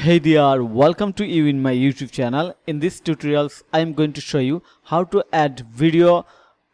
Hey there, welcome to you in my YouTube channel. In this tutorials, I am going to show you how to add video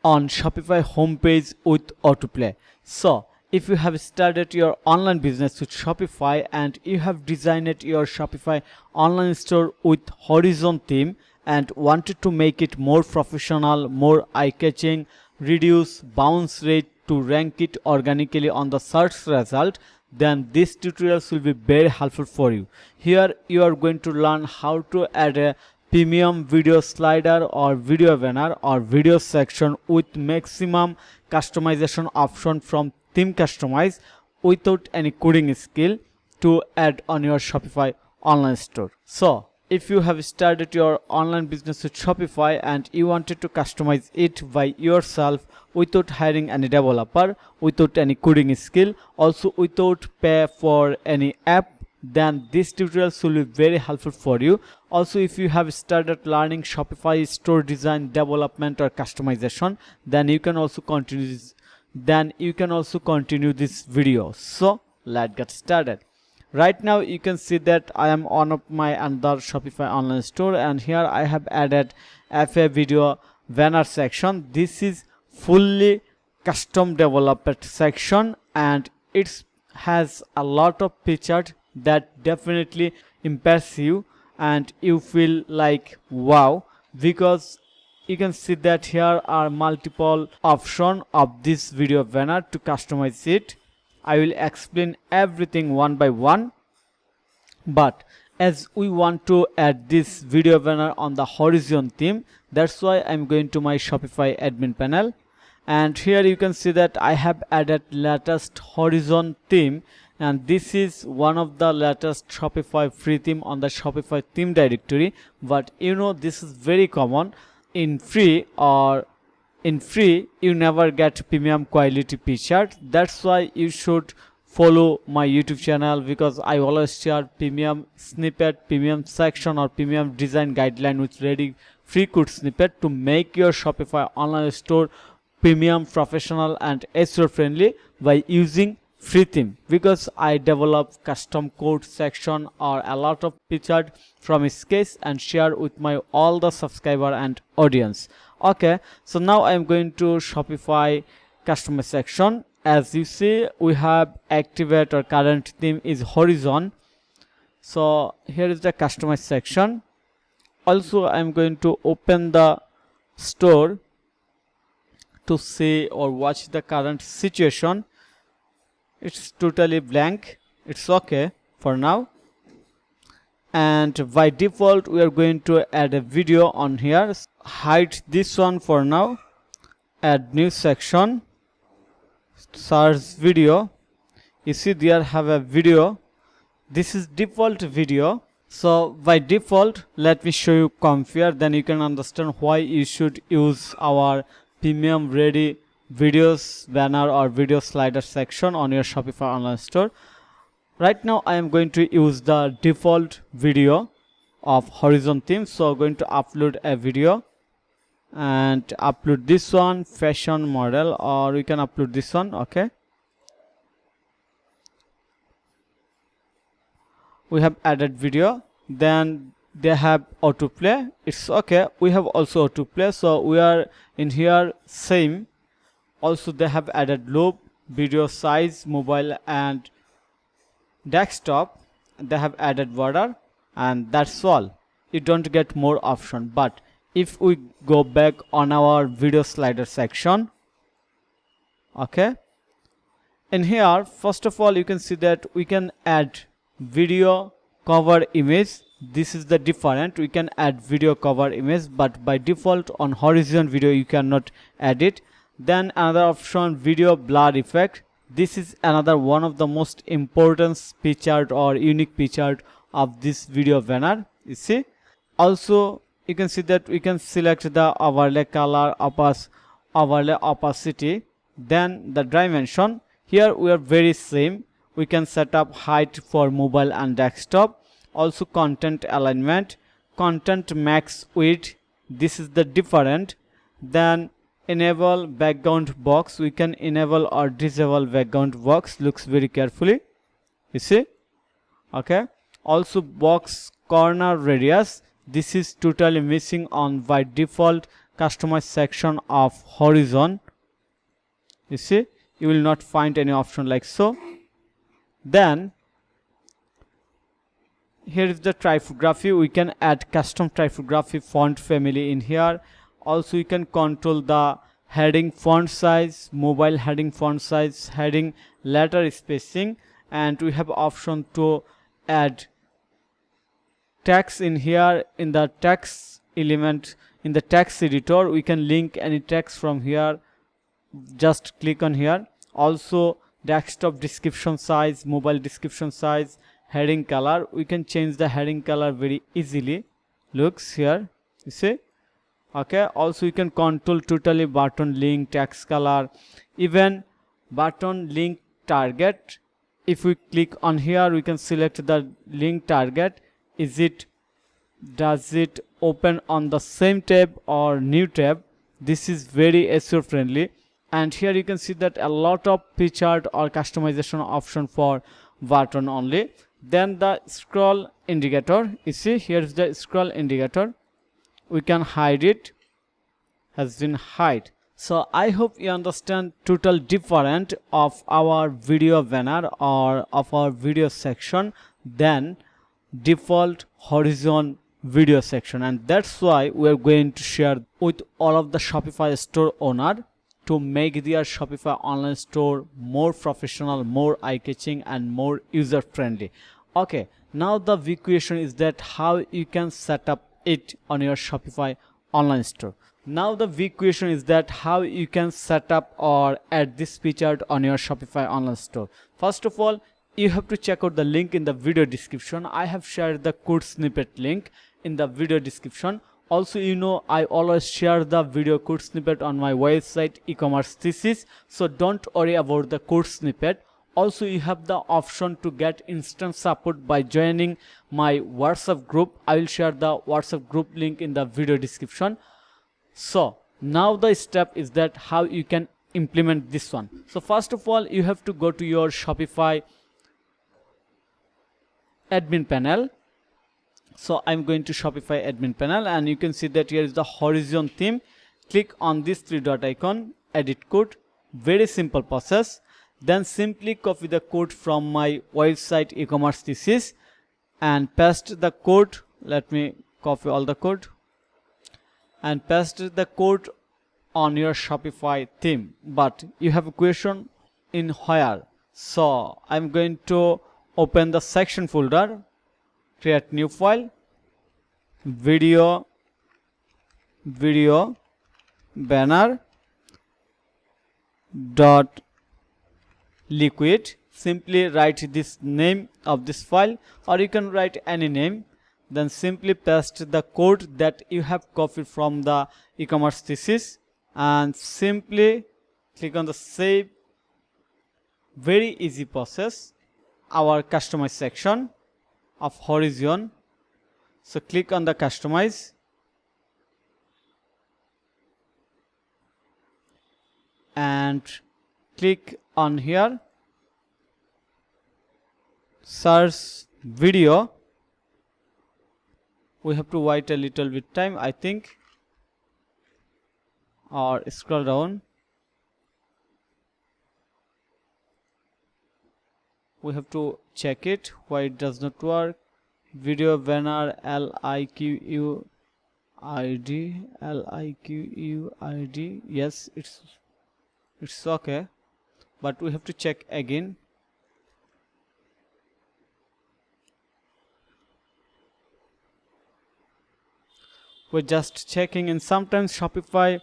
on Shopify homepage with Autoplay. So, if you have started your online business with Shopify and you have designed your Shopify online store with Horizon theme and wanted to make it more professional, more eye-catching, reduce bounce rate to rank it organically on the search result, then this tutorials will be very helpful for you. Here you are going to learn how to add a premium video slider or video banner or video section with maximum customization option from theme customize without any coding skill to add on your Shopify online store. So if you have started your online business with Shopify and you wanted to customize it by yourself without hiring any developer, without any coding skill, also without pay for any app, then this tutorial will be very helpful for you. Also, if you have started learning Shopify store design, development or customization, then you can also continue this video. So let's get started. Right now you can see that I am on my another Shopify online store, and here I have added FA video banner section. This is fully custom developed section and it has a lot of features that definitely impress you and you feel like wow, because you can see that here are multiple options of this video banner to customize it. I will explain everything one by one, but as we want to add this video banner on the Horizon theme, that's why I'm going to my Shopify admin panel, and here you can see that I have added latest Horizon theme, and this is one of the latest Shopify free theme on the Shopify theme directory. But you know, this is very common in free you never get premium quality featured. That's why you should follow my YouTube channel, because I always share premium snippet, premium section or premium design guideline with ready free code snippet to make your Shopify online store premium, professional and SEO friendly by using free theme, because I develop custom code section or a lot of features from sketch and share with my all the subscriber and audience. Okay, so now I am going to Shopify customer section. As you see, we have activate or current theme is Horizon. So here is the customize section. Also I am going to open the store to see or watch the current situation. It's totally blank. It's okay for now, and by default we are going to add a video on here. Hide this one for now, add new section, search video. You see there have a video. This is default video. So by default, let me show you compare, then you can understand why you should use our premium ready videos banner or video slider section on your Shopify online store. Right now I am going to use the default video of Horizon theme. So I'm going to upload a video and upload this one, fashion model, or we can upload this one. Okay, we have added video, then they have autoplay. It's okay, we have also autoplay, so we are in here same. Also they have added loop, video size, mobile and desktop. They have added border, and that's all. You don't get more option. But if we go back on our video slider section, okay, in here first of all you can see that we can add video cover image. This is the different. We can add video cover image, but by default on Horizon video you cannot add it. Then another option, video blur effect. This is another one of the most important feature or unique feature of this video banner. You see, also you can see that we can select the overlay color, overlay opacity, then the dimension. Here we are very same. We can set up height for mobile and desktop. Also content alignment, content max width. This is the different. Then enable background box. We can enable or disable background box. Looks very carefully. You see, okay. Also box corner radius, this is totally missing on by default customize section of horizon. You see, you will not find any option like so. Then here is the typography. We can add custom typography font family in here. Also you can control the heading font size, mobile heading font size, heading letter spacing, and we have option to add text in here. In the text element, in the text editor, we can link any text from here. Just click on here. Also desktop description size, mobile description size, heading color, we can change the heading color very easily. Looks here, you see. Okay, also you can control totally button link, text color, even button link target. If we click on here, we can select the link target. Does it open on the same tab or new tab? This is very SEO friendly. And here you can see that a lot of featured or customization option for button only. Then the scroll indicator, you see here is the scroll indicator. We can hide it, has been hide. So I hope you understand total different of our video banner or of our video section than default horizon video section, and that's why we are going to share with all of the Shopify store owner to make their Shopify online store more professional, more eye-catching, and more user-friendly. Okay, now the big question is that how you can set up it on your Shopify online store. Now the big question is that how you can set up or add this feature on your Shopify online store. First of all, you have to check out the link in the video description. I have shared the code snippet link in the video description. Also, you know, I always share the video code snippet on my website e-commerce thesis, so don't worry about the code snippet. Also, you have the option to get instant support by joining my WhatsApp group. I will share the WhatsApp group link in the video description. So now the step is that how you can implement this one. So first of all, you have to go to your Shopify admin panel. So I'm going to Shopify admin panel, and you can see that here is the horizon theme. Click on this three dot icon, edit code. Very simple process. Then simply copy the code from my website e-commerce thesis and paste the code. Let me copy all the code and paste the code on your Shopify theme. But you have a question in where? So I'm going to open the section folder, create new file, video banner dot liquid. Simply write this name of this file, or you can write any name. Then simply paste the code that you have copied from the e-commerce thesis and simply click on the save. Very easy process. Our customize section of horizon. So click on the customize and click on here, search video. We have to wait a little bit time, I think, or scroll down. We have to check it why it does not work. Video banner liquid, yes, it's okay, but we have to check again. We're just checking, and sometimes Shopify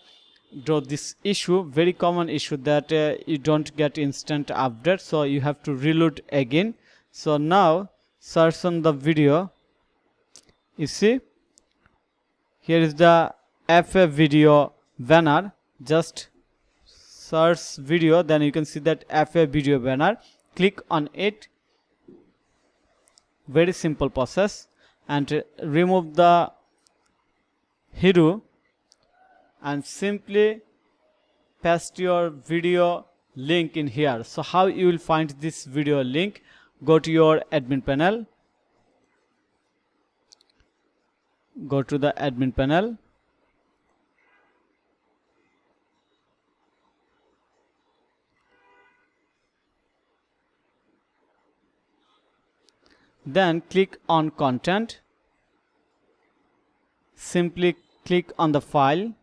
draw this issue, very common issue, that you don't get instant update, so you have to reload again. So now search on the video. You see here is the FA video banner. Just search video, then you can see that FA video banner. Click on it. Very simple process. And remove the hero and simply paste your video link in here. So how you will find this video link? Go to your admin panel, go to the admin panel. Then click on content. Simply click on the file.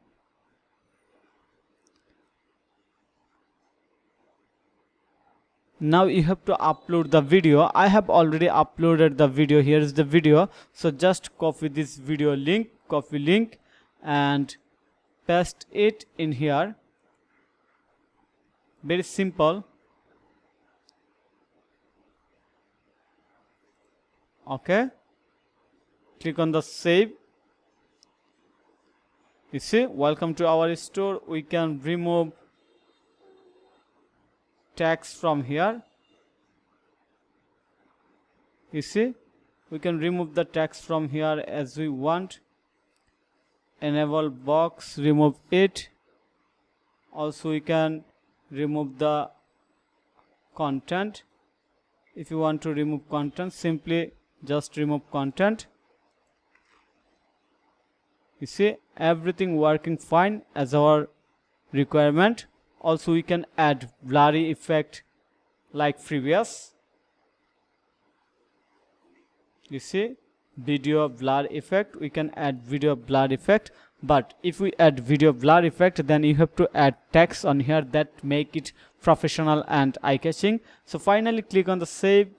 Now you have to upload the video. I have already uploaded the video. Here is the video. So just copy this video link, copy link, and paste it in here. Very simple. Okay. Click on the save. You see, welcome to our store. We can remove text from here. You see, we can remove the text from here as we want. Enable box, remove it. Also we can remove the content. If you want to remove content, simply just remove content. You see, everything working fine as our requirement. Also we can add blurry effect like previous. You see, video blur effect. We can add video blur effect, but if we add video blur effect, then you have to add text on here that make it professional and eye-catching. So finally click on the save.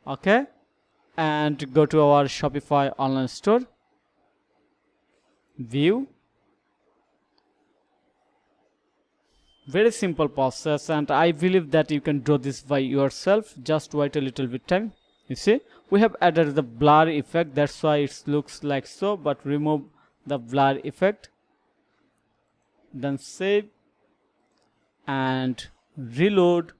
Okay, and go to our Shopify online store. View. Very simple process, and I believe that you can draw this by yourself. Just wait a little bit time. You see, we have added the blur effect, that's why it looks like so, but remove the blur effect. Then save and reload.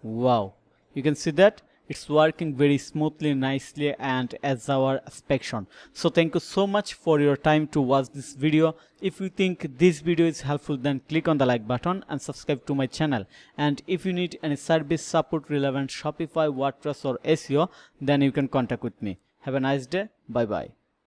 Wow, you can see that it's working very smoothly, nicely, and as our expectation. So thank you so much for your time to watch this video. If you think this video is helpful, then click on the like button and subscribe to my channel. And if you need any service support relevant Shopify, WordPress or SEO, then you can contact with me. Have a nice day. Bye bye.